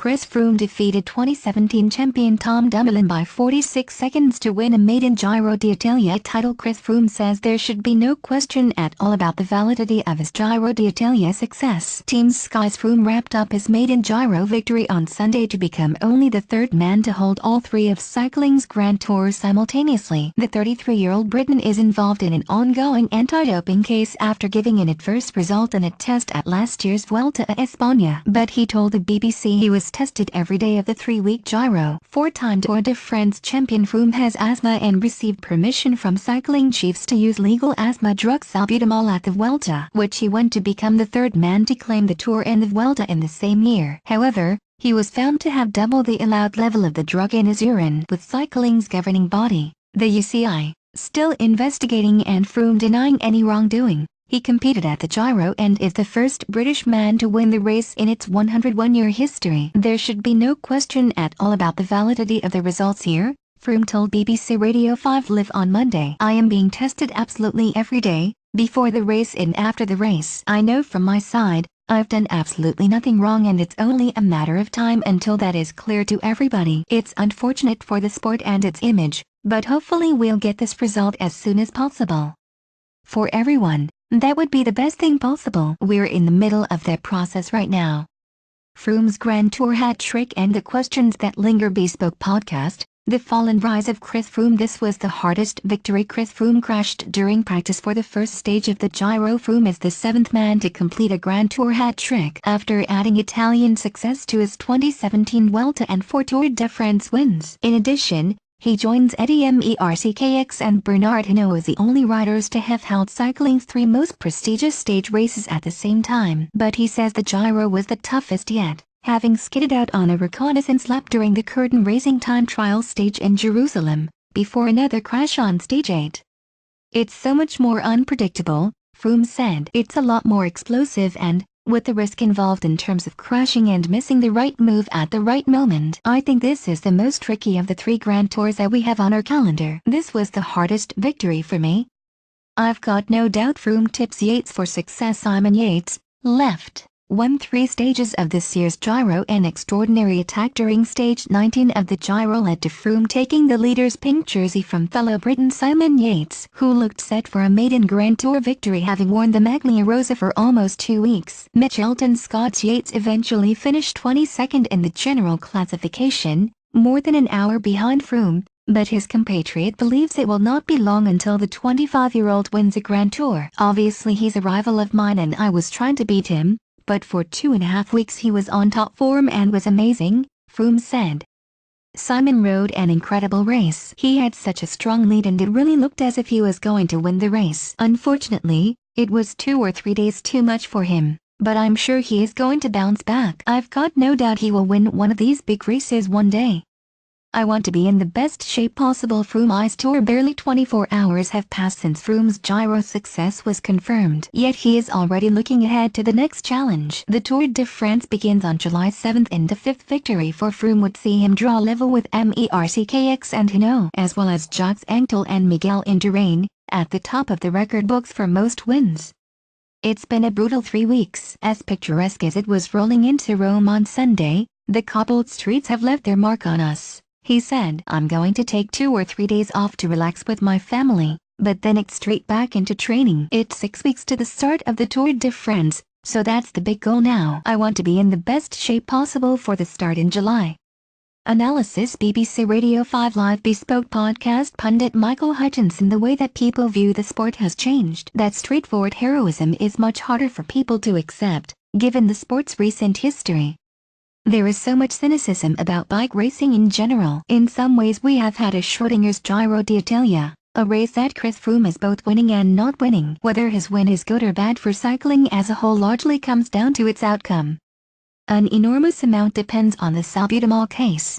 Chris Froome defeated 2017 champion Tom Dumoulin by 46 seconds to win a maiden Giro d'Italia title. Chris Froome says there should be no question at all about the validity of his Giro d'Italia success. Team Sky's Froome wrapped up his maiden Giro victory on Sunday to become only the third man to hold all three of cycling's Grand Tours simultaneously. The 33-year-old Briton is involved in an ongoing anti-doping case after giving an adverse result in a test at last year's Vuelta a España, but he told the BBC he was tested every day of the 3-week Giro. Four-time Tour de France champion Froome has asthma and received permission from cycling chiefs to use legal asthma drug salbutamol at the Vuelta, which he went to become the third man to claim the Tour and the Vuelta in the same year. However, he was found to have double the allowed level of the drug in his urine, with cycling's governing body, the UCI, still investigating and Froome denying any wrongdoing. He competed at the Giro and is the first British man to win the race in its 101-year history. There should be no question at all about the validity of the results here, Froome told BBC Radio 5 Live on Monday. I am being tested absolutely every day, before the race and after the race. I know from my side, I've done absolutely nothing wrong and it's only a matter of time until that is clear to everybody. It's unfortunate for the sport and its image, but hopefully we'll get this result as soon as possible. For everyone, that would be the best thing possible. We're in the middle of that process right now. Froome's Grand Tour hat trick and the questions that linger. Bespoke podcast, The Fall and Rise of Chris Froome. This was the hardest victory. Chris Froome crashed during practice for the first stage of the Giro. Froome is the seventh man to complete a Grand Tour hat trick after adding Italian success to his 2017 Vuelta and 4 Tour de France wins. In addition, he joins Eddie Merckx and Bernard Hinault as the only riders to have held cycling's 3 most prestigious stage races at the same time. But he says the Giro was the toughest yet, having skidded out on a reconnaissance lap during the curtain racing time trial stage in Jerusalem, before another crash on stage 8. It's so much more unpredictable, Froome said. It's a lot more explosive and, with the risk involved in terms of crashing and missing the right move at the right moment. I think this is the most tricky of the 3 Grand Tours that we have on our calendar. This was the hardest victory for me. I've got no doubt. Froome tips Yates for success. Simon Yates, left, won 3 stages of this year's Giro. An extraordinary attack during stage 19 of the Giro led to Froome taking the leader's pink jersey from fellow Briton Simon Yates, who looked set for a maiden Grand Tour victory having worn the Maglia Rosa for almost 2 weeks. Mitchelton Scott's Yates eventually finished 22nd in the general classification, more than an hour behind Froome, but his compatriot believes it will not be long until the 25-year-old wins a Grand Tour. Obviously he's a rival of mine and I was trying to beat him, but for 2.5 weeks he was on top form and was amazing, Froome said. Simon rode an incredible race. He had such a strong lead and it really looked as if he was going to win the race. Unfortunately, it was 2 or 3 days too much for him, but I'm sure he is going to bounce back. I've got no doubt he will win one of these big races one day. I want to be in the best shape possible. Froome's Tour. Barely 24 hours have passed since Froome's Giro success was confirmed, yet he is already looking ahead to the next challenge. The Tour de France begins on July 7th and the 5th victory for Froome would see him draw level with Merckx and Hinault, as well as Jacques Anquetil and Miguel Indurain, at the top of the record books for most wins. It's been a brutal 3 weeks. As picturesque as it was rolling into Rome on Sunday, the cobbled streets have left their mark on us. He said, I'm going to take 2 or 3 days off to relax with my family, but then it's straight back into training. It's 6 weeks to the start of the Tour de France, so that's the big goal now. I want to be in the best shape possible for the start in July. Analysis. BBC Radio 5 Live Bespoke podcast. Pundit Michael Hutchinson. The way that people view the sport has changed. That straightforward heroism is much harder for people to accept, given the sport's recent history. There is so much cynicism about bike racing in general. In some ways we have had a Schrodinger's Giro d'Italia, a race that Chris Froome is both winning and not winning. Whether his win is good or bad for cycling as a whole largely comes down to its outcome. An enormous amount depends on the salbutamol case.